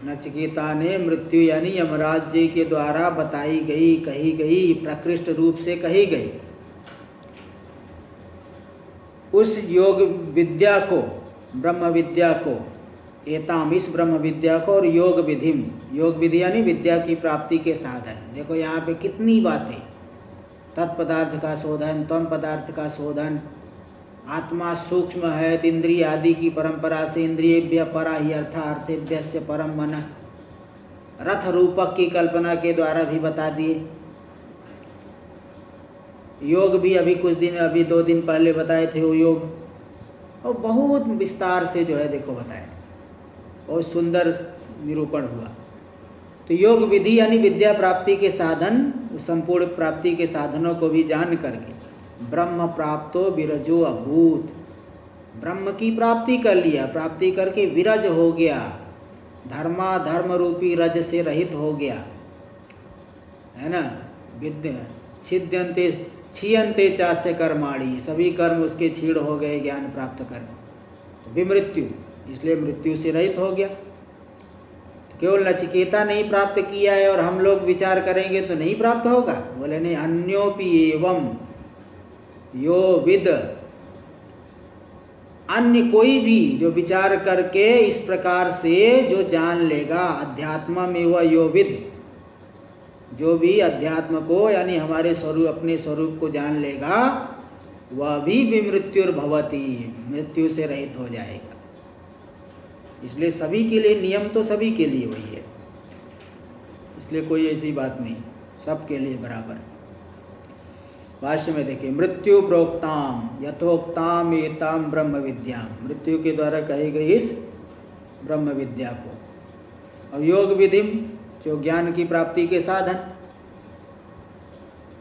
नचिकेता ने मृत्यु यानी यमराज जी के द्वारा बताई गई, कही गई, प्रकृष्ट रूप से कही गई उस योग विद्या को, ब्रह्म विद्या को, एताम इस ब्रह्म विद्या को, और योग विधिम, योग विधि यानी विद्या की प्राप्ति के साधन। देखो यहाँ पे कितनी बातें, तत्पदार्थ का शोधन, तम पदार्थ का शोधन, आत्मा सूक्ष्म है, इंद्रिय आदि की परंपरा से इंद्रियेभ्य परा ही अर्था अर्थेभ्यश्च परम मन, रथ रूपक की कल्पना के द्वारा भी बता दिए। योग भी अभी कुछ दिन, अभी 2 दिन पहले बताए थे वो योग, और बहुत विस्तार से जो है देखो बताया, बहुत सुंदर निरूपण हुआ। तो योग विधि यानी विद्या प्राप्ति के साधन, संपूर्ण प्राप्ति के साधनों को भी जान करके ब्रह्म प्राप्तो विरजो अभूत, ब्रह्म की प्राप्ति कर लिया, प्राप्ति करके विरज हो गया, धर्म रूपी रज से रहित हो गया, है ना। विद्या छिद्यंते क्षीयंते चास्य कर्माणि, सभी कर्म उसके छीड़ हो गए ज्ञान प्राप्त कर। तो विमृत्यु, इसलिए मृत्यु से रहित हो गया। तो केवल नचिकेता नहीं प्राप्त किया है और हम लोग विचार करेंगे तो नहीं प्राप्त होगा? बोले नहीं, अन्योपि एवं यो विद, अन्य कोई भी जो विचार करके इस प्रकार से जो जान लेगा, अध्यात्म में वह यो विद, जो भी अध्यात्म को यानी हमारे स्वरूप, अपने स्वरूप को जान लेगा, वह भी विमृत्युर्भवति, मृत्यु से रहित हो जाएगा। इसलिए सभी के लिए नियम तो सभी के लिए वही है, इसलिए कोई ऐसी बात नहीं, सबके लिए बराबर। भाष्य में देखिए, मृत्यु प्रोक्ताम यथोक्ताम एताम ब्रह्म विद्याम, मृत्यु के द्वारा कही गई इस ब्रह्म विद्या को, और योग विधिम जो ज्ञान की प्राप्ति के साधन,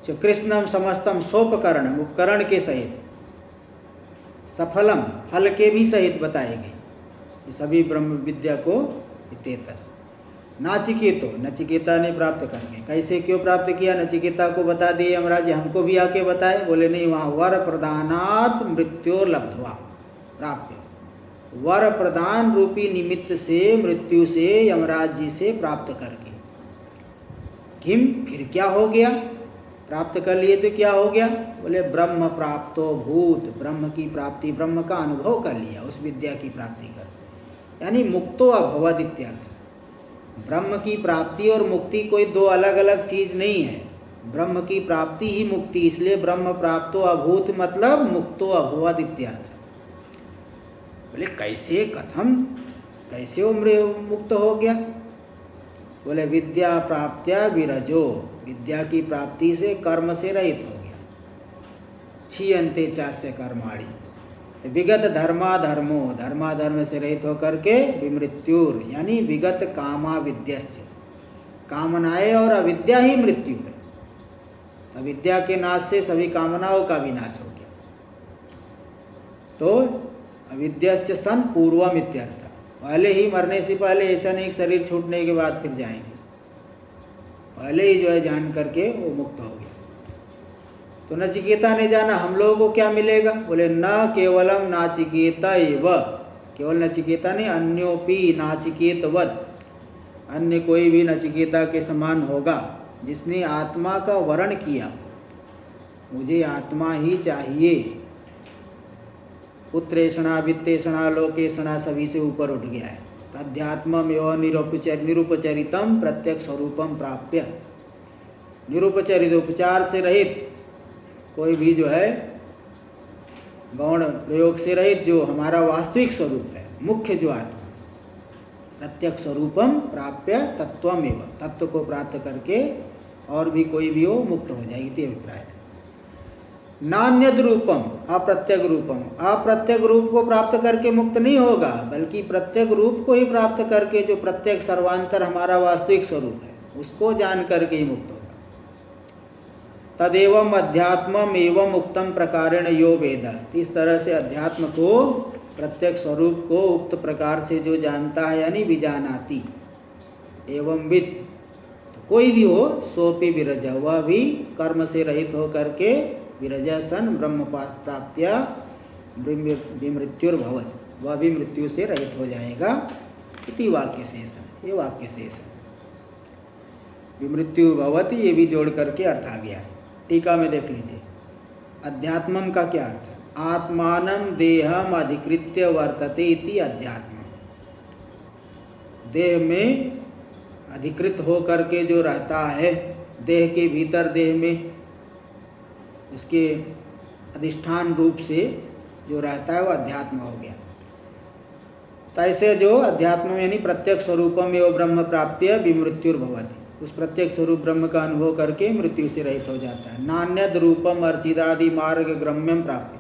जो कृष्णम समस्तम सोपकरणम उपकरण के सहित, सफलम फल के भी सहित बताए गए सभी ब्रह्म विद्या को इत्येतत्। नाचिकेतो, नचिकेता ने प्राप्त करके, कैसे क्यों प्राप्त किया नचिकेता को बता दिए यमराज, हमको भी आके बताए। बोले नहीं, वहाँ वर प्रदानात् मृत्योर लब्ध्वा प्राप्य, वर प्रदान रूपी निमित्त से मृत्यु से यमराज जी से प्राप्त करके। किम, फिर क्या हो गया? प्राप्त कर लिए तो क्या हो गया? बोले ब्रह्म प्राप्तो भूत, ब्रह्म की प्राप्ति, ब्रह्म का अनुभव कर लिया, उस विद्या की प्राप्ति कर, यानी मुक्तो अभवद इत्यर्थ। ब्रह्म की प्राप्ति और मुक्ति कोई दो अलग अलग चीज नहीं है, ब्रह्म की प्राप्ति ही मुक्ति, इसलिए ब्रह्म प्राप्तो अभूत मतलब मुक्तो अभवद इत्यर्थ। बोले कैसे, कथम, कैसे वो मुक्त हो गया? बोले विद्या प्राप्त्या विरजो, विद्या की प्राप्ति से कर्म से रहित हो गया। क्षीयन्ते चास्य कर्माणि, विगत धर्माधर्मो, धर्माधर्म से रहित होकर के विमृत्युर यानी विगत कामा विद्यस्य, कामनाएं और अविद्या ही मृत्यु है। अविद्या के नाश से सभी कामनाओं का विनाश हो गया। तो अविद्याश्च सन पूर्वम इत्यर्थ, पहले ही मरने से पहले, ऐसा नहीं शरीर छूटने के बाद फिर जाएंगे, पहले ही जो है जान करके वो मुक्त हो गया। तो नचिकेता ने जाना हम लोगों को क्या मिलेगा, बोले न केवलम नाचिकेता एव, केवल नचिकेता नहीं अन्योपि नाचिकेतवद, अन्य कोई भी नचिकेता के समान होगा जिसने आत्मा का वर्ण किया, मुझे आत्मा ही चाहिए, पुत्रेषणा वित्तेषणा लोकेषणा सभी से ऊपर उठ गया है। अध्यात्मम एवं निरुपचरितम प्रत्यक्ष स्वरूपम प्राप्य, निरुपचरित उपचार से रहित कोई भी जो है गौण प्रयोग से रहित जो हमारा वास्तविक स्वरूप है, मुख्य जो आत्मा, प्रत्यक्ष स्वरूपम प्राप्य तत्वम एवं, तत्व को प्राप्त करके और भी कोई भी हो मुक्त हो जाएगी, अभिप्राय। नान्यद रूपम अप्रत्यक रूपम, अप्रत्यक रूप को प्राप्त करके मुक्त नहीं होगा, बल्कि प्रत्यक रूप को ही प्राप्त करके जो प्रत्येक सर्वांतर हमारा वास्तविक स्वरूप है उसको जान करके ही मुक्त होगा। तदेवं अध्यात्मम एवं उक्तम प्रकारेण यो वेद, इस तरह से अध्यात्म को प्रत्येक स्वरूप को उक्त प्रकार से जो जानता है यानी विजानाति एवं विद, तो कोई भी हो सोपि विरज, वह भी कर्म से रहित हो करके विरजा सन ब्रह्म प्राप्त्या विमृत्युर्भवत्, वह भी मृत्यु से रहित हो जाएगा। इति वाक्य शेष, ये वाक्य शेष विमृत्युर्भवत्, ये भी जोड़ करके अर्थ आ गया। टीका में देख लीजिए, अध्यात्मम का क्या अर्थ है, आत्मानं देहम अधिकृत्य वर्तते इति अध्यात्म, देह में अधिकृत हो करके जो रहता है, देह के भीतर, देह में उसके अधिष्ठान रूप से जो रहता है वो अध्यात्म हो गया। तो ऐसे जो अध्यात्म यानी प्रत्यक्ष स्वरूपम एवं ब्रह्म प्राप्त्य विमृत्युर्भवति, उस प्रत्येक स्वरूप ब्रह्म का अनुभव करके मृत्यु से रहित हो जाता है। नान्यद रूपम अर्चिरादि मार्ग ग्रम्यम प्राप्त,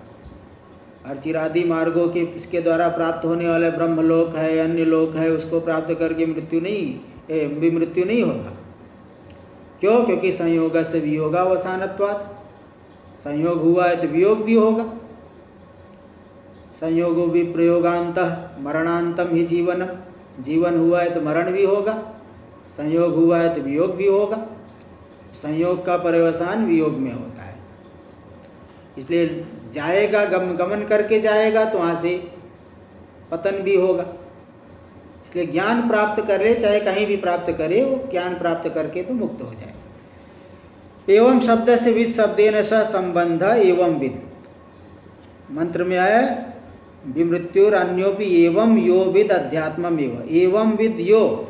अर्चिरादि मार्गों के इसके द्वारा प्राप्त होने वाले ब्रह्मलोक है, अन्य लोक है, उसको प्राप्त करके मृत्यु नहीं होगा। क्यों? क्योंकि संयोग से वियोगावसानत्वात्, संयोग हुआ है तो वियोग भी होगा। संयोगो भी प्रयोगांतः मरणांतम ही जीवनम, जीवन हुआ है तो मरण भी होगा, संयोग हुआ है तो वियोग भी होगा। संयोग का पर्यवसान वियोग में होता है, इसलिए जाएगा, गमन करके जाएगा तो वहाँ से पतन भी होगा। इसलिए ज्ञान प्राप्त करे, चाहे कहीं भी प्राप्त करे, वो ज्ञान प्राप्त करके तो मुक्त हो जाए। एवं शब्द से विद शब्देन स संबंध एवं विद, मंत्र में आया विमृत्युर अन्योपि एवं यो विद अध्यात्मम एवं विद यो,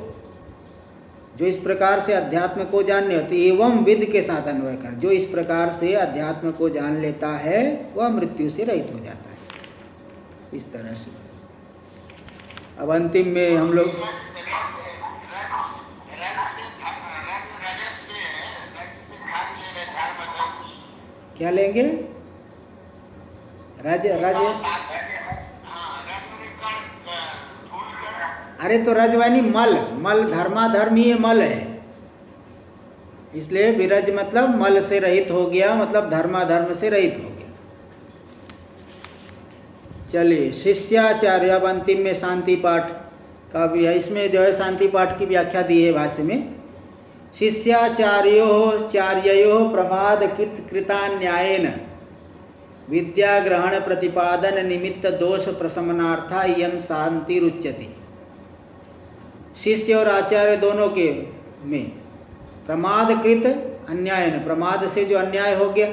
जो इस प्रकार से अध्यात्म को जानने होते, एवं विद के साथ अन्वय कर, जो इस प्रकार से अध्यात्म को जान लेता है वह मृत्यु से रहित हो जाता है। इस तरह से अब अंतिम में हम लोग क्या लेंगे? रज अरे तो रजवानी मल, मल धर्माधर्म ही मल है, इसलिए विरज मतलब मल से रहित हो गया, मतलब धर्माधर्म से रहित हो गया। चलिए शिष्याचार्य, अब अंतिम में शांति पाठ का भी है, इसमें जो है शांति पाठ की व्याख्या दी है भाष्य में। शिष्याचार्यो प्रमाद कृतान्यायेन विद्या ग्रहण प्रतिपादन निमित्त दोष प्रशमनार्था इयं शांति रुच्यते। शिष्य और आचार्य दोनों के में प्रमादकृत अन्यायन, प्रमाद से जो अन्याय हो गया,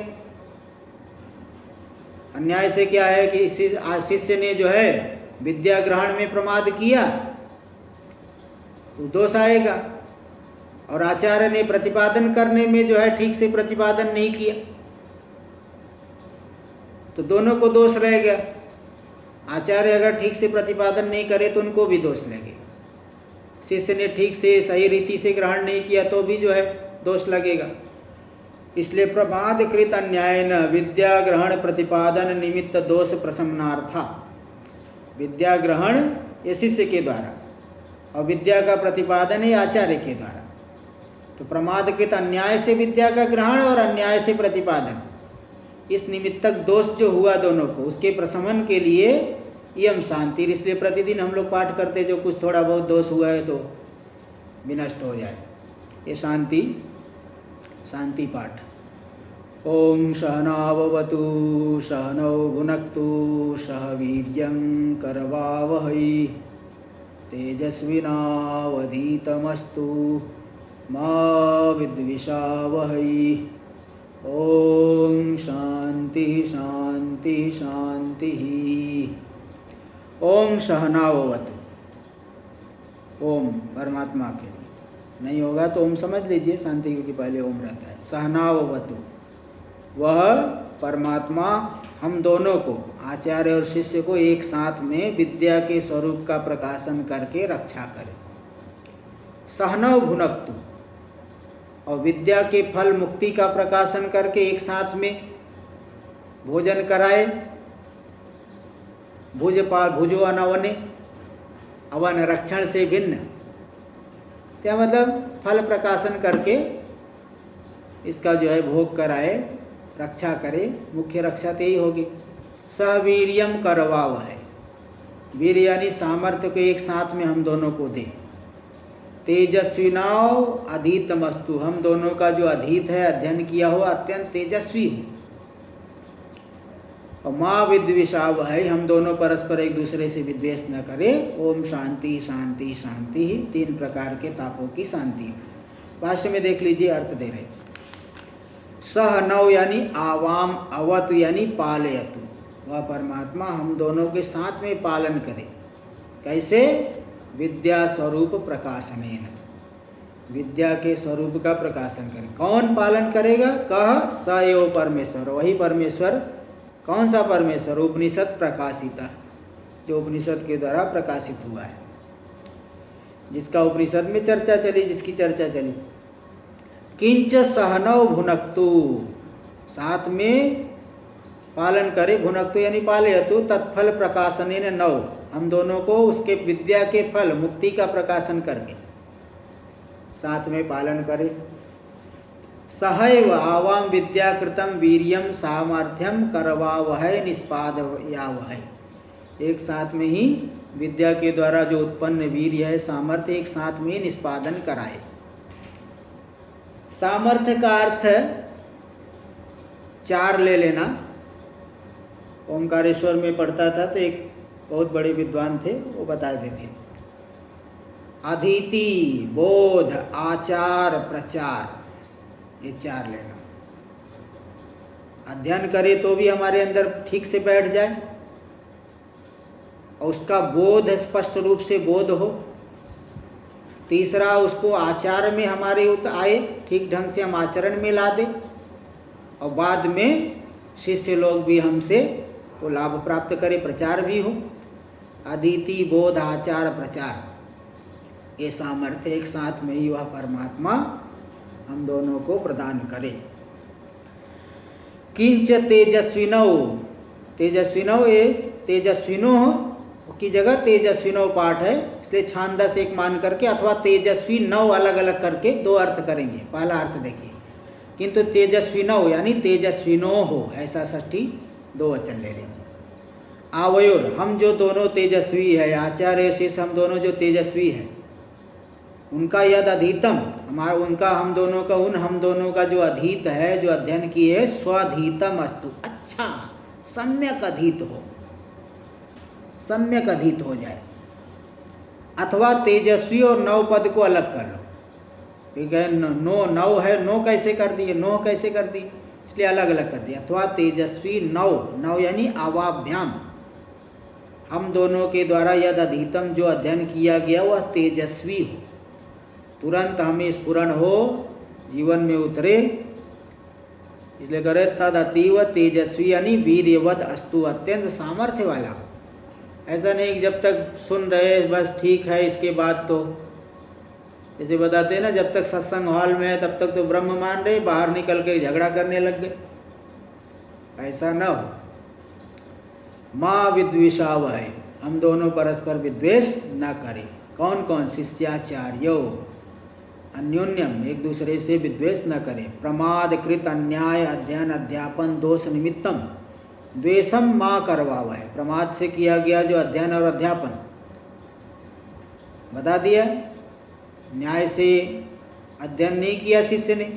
अन्याय से क्या है कि शिष्य ने जो है विद्या ग्रहण में प्रमाद किया तो दोष आएगा, और आचार्य ने प्रतिपादन करने में जो है ठीक से प्रतिपादन नहीं किया तो दोनों को दोष रहेगा। आचार्य अगर ठीक से प्रतिपादन नहीं करे तो उनको भी दोष लगेगा, शिष्य ने ठीक से सही रीति से ग्रहण नहीं किया तो भी जो है दोष लगेगा। इसलिए प्रमाद कृत अन्यायन विद्या ग्रहण प्रतिपादन निमित्त दोष प्रशमनार्था, विद्या ग्रहण ये शिष्य के द्वारा और विद्या का प्रतिपादन है आचार्य के द्वारा, तो प्रमादकृत अन्याय से विद्या का ग्रहण और अन्याय से प्रतिपादन, इस निमित्तक दोष जो हुआ दोनों को, उसके प्रशमन के लिए यम शांति। इसलिए प्रतिदिन हम लोग पाठ करते, जो कुछ थोड़ा बहुत दोष हुआ है तो विनष्ट हो जाए, ये शांति पाठ। ओम सहनाववतु सहनौ भुनक्तु सह वीर्यं करवावहै तेजस्विनावधीतमस्तु मा विद्विषावहै। ओम शांति शांति शांति। ओम सहनाववतु, ओम परमात्मा के लिए, नहीं होगा तो ओम समझ लीजिए, शांति क्योंकि पहले ओम रहता है। सहनाववतु, वह परमात्मा हम दोनों को, आचार्य और शिष्य को एक साथ में विद्या के स्वरूप का प्रकाशन करके रक्षा करे। सहनव भुनक्तु, और विद्या के फल मुक्ति का प्रकाशन करके एक साथ में भोजन कराए। भुजो अनवने, अवन रक्षण से भिन्न, क्या मतलब फल प्रकाशन करके इसका जो है भोग कराए, रक्षा करे। मुख्य रक्षा तो यही होगी। सवीर्यम करवाव है, वीर यानी सामर्थ्य को एक साथ में हम दोनों को दे। तेजस्विनाव अधीतमस्तु, हम दोनों का जो अधीत है, अध्ययन किया हुआ, अत्यंत तेजस्वी हो। और माँ विद्विषाव है, हम दोनों परस्पर एक दूसरे से विद्वेष न करें। ओम शांति शांति शांति, 3 प्रकार के तापों की शांति। भाष्य में देख लीजिए, अर्थ दे रहे। सह नव यानी आवाम, अवतु यानी पालयतु, वह परमात्मा हम दोनों के साथ में पालन करे। कैसे? विद्या स्वरूप प्रकाशनेन, विद्या के स्वरूप का प्रकाशन करे। कौन पालन करेगा? कह स एव परमेश्वर, वही परमेश्वर। कौन सा परमेश्वर? उपनिषद प्रकाशिता, जो उपनिषद के द्वारा प्रकाशित हुआ है, जिसका उपनिषद में चर्चा चली, जिसकी चर्चा चली। किंच सहनव भुनक्तु, साथ में पालन करे। भुनक्तु यानी पालयतु, तत्फल प्रकाशनेन नव, हम दोनों को उसके विद्या के फल मुक्ति का प्रकाशन करके साथ में पालन करे। सहैव आवाम विद्याकृतम वीर्यम सामर्थ्यम करवावहै निष्पादयावहै, एक साथ में ही विद्या के द्वारा जो उत्पन्न वीर्य है, सामर्थ्य, एक साथ में निष्पादन कराए। सामर्थ्य का अर्थ 4 ले लेना। ओंकारेश्वर में पढ़ता था तो एक बहुत बड़े विद्वान थे, वो बताते थे। अधीति, बोध, आचार, प्रचार, ये 4 लेना। अध्ययन करे तो भी हमारे अंदर ठीक से बैठ जाए, और उसका बोध स्पष्ट रूप से बोध हो। तीसरा, उसको आचार में हमारे आए, ठीक ढंग से हम आचरण में ला दें, और बाद में शिष्य लोग भी हमसे वो लाभ प्राप्त करे, प्रचार भी हो। अदिति, बोध, आचार, प्रचार, ये सामर्थ्य एक साथ में ही वह परमात्मा हम दोनों को प्रदान करे। किंच तेजस्विनो, तेजस्विनो, ये तेजस्विनो की जगह तेजस्विनो पाठ है, इसलिए छांदस एक मान करके अथवा तेजस्वी नौ अलग अलग करके 2 अर्थ करेंगे। पहला अर्थ देखिए, किंतु तेजस्विनो यानी तेजस्विनो हो, ऐसा षष्ठी 2 वचन ले लीजिए। आवयोर, हम जो दोनों तेजस्वी है, आचार्य शेष हम दोनों जो तेजस्वी है, उनका यद अधीतम, हमारा उनका हम दोनों का, उन हम दोनों का जो अधीत है, जो अध्ययन किए, स्वधीतम अस्तु, अच्छा सम्यक अधीत हो, सम्यक अधीत हो जाए। अथवा तेजस्वी और नौ पद को अलग कर लो, ठीक है। नो नौ है, नो कैसे कर दिए, नो कैसे कर दी, इसलिए अलग अलग कर दिया। अथवा तेजस्वी नौ, नौ यानी आवाभ्याम, हम दोनों के द्वारा यद अधीतम, जो अध्ययन किया गया, वह तेजस्वी हो, तुरंत हमें स्फुरण हो, जीवन में उतरे, इसलिए करे तद अतीव तेजस्वी यानी वीर्यवद अस्तु, अत्यंत सामर्थ्य वाला। ऐसा नहीं कि जब तक सुन रहे बस ठीक है, इसके बाद तो जैसे बताते हैं ना, जब तक सत्संग हॉल में है तब तक तो ब्रह्म मान रहे, बाहर निकल के झगड़ा करने लग गए, ऐसा न हो। माँ विद्विषाव है, हम दोनों परस्पर विद्वेष न करें। कौन कौन? शिष्याचार्यो, अन्योन्यम एक दूसरे से विद्वेष न करें। प्रमाद कृत अन्याय अध्ययन अध्यापन दोष निमित्तम द्वेषम माँ करवाव है। प्रमाद से किया गया जो अध्ययन और अध्यापन बता दिया, न्याय से अध्ययन नहीं किया शिष्य ने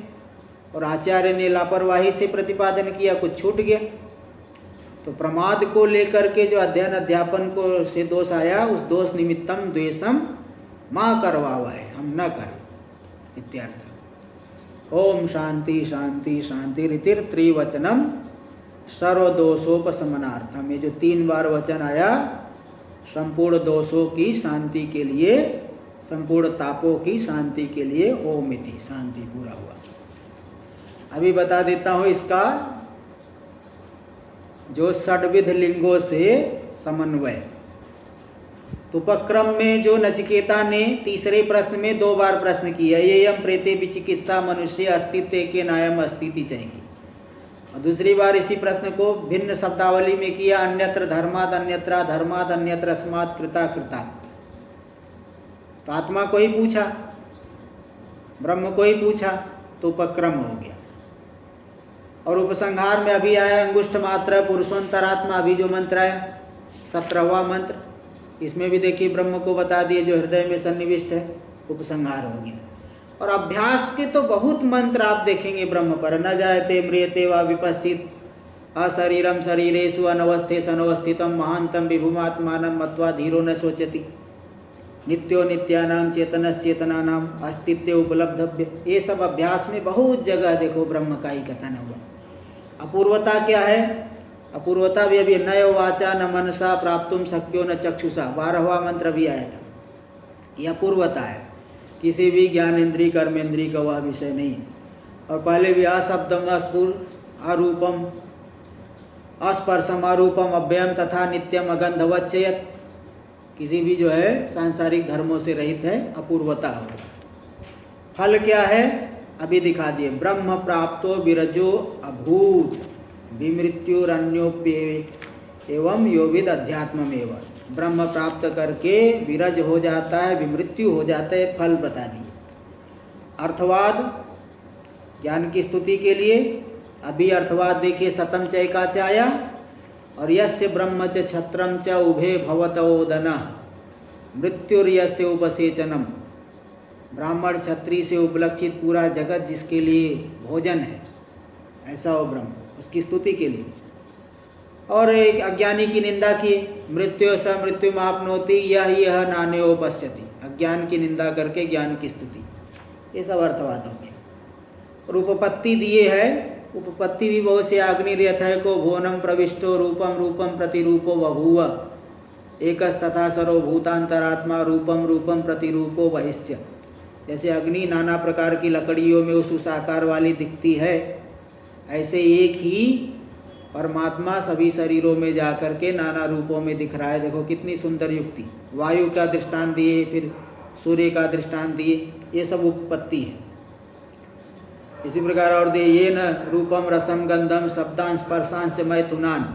और आचार्य ने लापरवाही से प्रतिपादन किया, कुछ छूट गया, तो प्रमाद को लेकर के जो अध्ययन अध्यापन को से दोष आया, उस दोष निमित्तम द्वेषम माँ करवाव है, हम न करें इत्यर्थ। ओम शांति शांति शांति रीतिर त्रिवचनम सर्वदोषोपशमनार्थम। ये जो 3 बार वचन आया संपूर्ण दोषों की शांति के लिए, संपूर्ण तापों की शांति के लिए ओम इति, शांति पूरा हुआ। अभी बता देता हूँ इसका जो षड्विध लिंगों से समन्वय। तो उपक्रम में जो नचिकेता ने तीसरे प्रश्न में 2 बार प्रश्न किया, ये यम प्रेते विचिकित्सा मनुष्य अस्तित्व के नायम अस्तित्व चाहिए, और दूसरी बार इसी प्रश्न को भिन्न शब्दावली में किया, अन्यत्र धर्माद अन्यत्र धर्माद अन्यत्र अस्मात् कृता कृतात्। तो आत्मा को ही पूछा, ब्रह्म को ही पूछा, तो उपक्रम हो गया। और उपसंहार में अभी आया अंगुष्ठ मात्र पुरुषोत्तरात्मा, अभी जो मंत्र आया 17वां मंत्र, इसमें भी देखिए ब्रह्म को बता दिए जो हृदय में सन्निविष्ट है, उपसंहार हो गया। और अभ्यास के तो बहुत मंत्र आप देखेंगे ब्रह्म पर, न जायते म्रियते वा विपश्चित अशरीरम शरीरेषु अनवस्थेषु अनवस्थितम महांतम विभुमात्मानं मत्वा धीरो न शोचति नित्यो नित्यानाम चेतनश्चेतनानाम अस्तित्व उपलब्धव्य। ये सब अभ्यास में बहुत जगह देखो ब्रह्म का ही कथन हुआ। अपूर्वता क्या है? अपूर्वता भी अभी नयो वाचा न मनसा प्राप्तुम शक्यो न चक्षुषा, 12वां मंत्र भी आया था। यह अपूर्वता है, किसी भी ज्ञानेन्द्रीय कर्मेंद्रीय का वह विषय नहीं है। और पहले भी अशब्दम अस्फुर अरूपम अस्पर्शम अरूपम अव्ययम तथा नित्यम अगंधवच्चयत, किसी भी जो है सांसारिक धर्मों से रहित है, अपूर्वता हो। फल क्या है अभी दिखा दिए, ब्रह्म प्राप्तो विरजो अभूत विमृत्युरन्योप्य एवं योविद अध्यात्ममेव। ब्रह्म प्राप्त करके विरज हो जाता है, विमृत्यु हो जाता है, फल बता दिए। अर्थवाद ज्ञान की स्तुति के लिए अभी अर्थवाद देखिए, शतम चैका चाया और यस्य ब्रह्म च छत्रम च उभे भवतोदन मृत्युर्यस्य उपसेचनम। ब्राह्मण क्षत्रिय से उपलक्षित पूरा जगत जिसके लिए भोजन है, ऐसा हो ब्रह्म, उसकी स्तुति के लिए। और एक अज्ञानी की निंदा की, मृत्यु स मृत्यु मापनोति यह नान्यो पश्यति, अज्ञान की निंदा करके ज्ञान की स्तुति, ये सब अर्थवाद हो गए। और उपपत्ति दिए है, उपपत्ति भी बहुत से अग्निर्यथय को भुवनम प्रविष्टो रूपम रूपम प्रतिरूपो बभूव एकस्तथा सर्वभूतांतरात्मा रूपम रूपम प्रतिरूपो बहिश्च। जैसे अग्नि नाना प्रकार की लकड़ियों में उस आकार वाली दिखती है, ऐसे एक ही परमात्मा सभी शरीरों में जाकर के नाना रूपों में दिख रहा है। देखो कितनी सुंदर युक्ति, वायु का दृष्टांत दिए, फिर सूर्य का दृष्टांत दिए, ये सब उपपत्ति है। इसी प्रकार और दे ये न रूपम रसम गंधम शब्दांश स्पर्शांश मैथुनान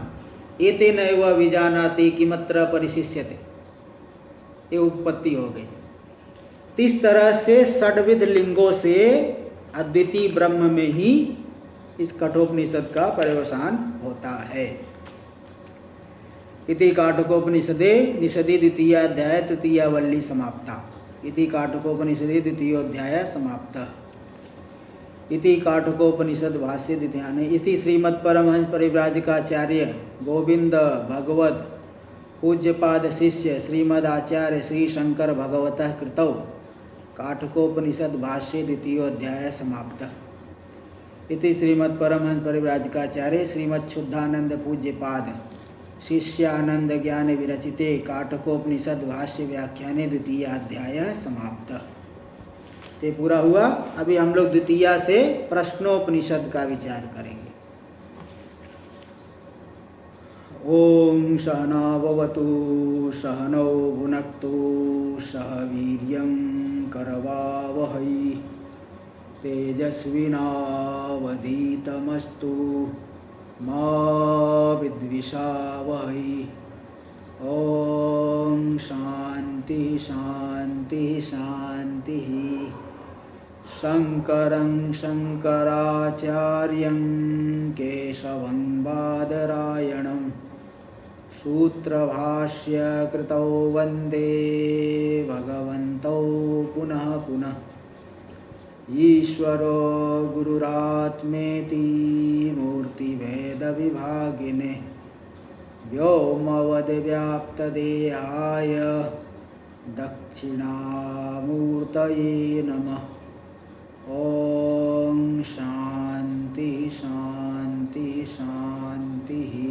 एते नैव विजानाति किमत्र परिशिष्यते, ये उपपत्ति हो गई। इस तरह से षड्विध लिंगों से अद्वितीय ब्रह्म में ही इस कठोपनिषद का पर्यवसान होता है। इति काठकोपनिषदे निषदि द्वितीयाध्याय तृतीया वल्ली समाप्ता। इति काठकोपनिषदे द्वितीयोध्याय समाप्तः। इति काठकोपनिषद भाष्य द्वितीयाने। इति श्रीमद् परमहंस परिव्राजकाचार्य गोविंद भगवत पूज्यपाद शिष्य श्रीमद् आचार्य श्री शंकर भगवतः कृतौ काठकोपनिषद भाष्य द्वितीयोध्याय समाप्तः। इति श्रीमद् परमहंस परिव्राजकाचार्य श्रीमद् शुद्धानंद पूज्यपाद शिष्यानंद ज्ञान विरचिते काठकोपनिषद भाष्य व्याख्याने द्वितीयाध्याय समाप्तः। ये पूरा हुआ। अभी हम लोग द्वितीया से प्रश्नोपनिषद का विचार करेंगे। ओम सहनाववतु सहनौ भुनक्तु सह वीर्यं करवावहै तेजस्विनावधीतमस्तु मा विद्विषावहै। ओम शांति शांति शांति। शङ्करं शङ्कराचार्यं केशवं बादरायणं सूत्रभाष्यकृतौ वन्दे भगवन्तौ पुनः पुनः। ईश्वरो गुरुरात्मेति मूर्तिभेदविभागिने व्योमवद्व्याप्तदेहाय दक्षिणामूर्तये नमः। ॐ शान्ति शान्ति शान्तिः।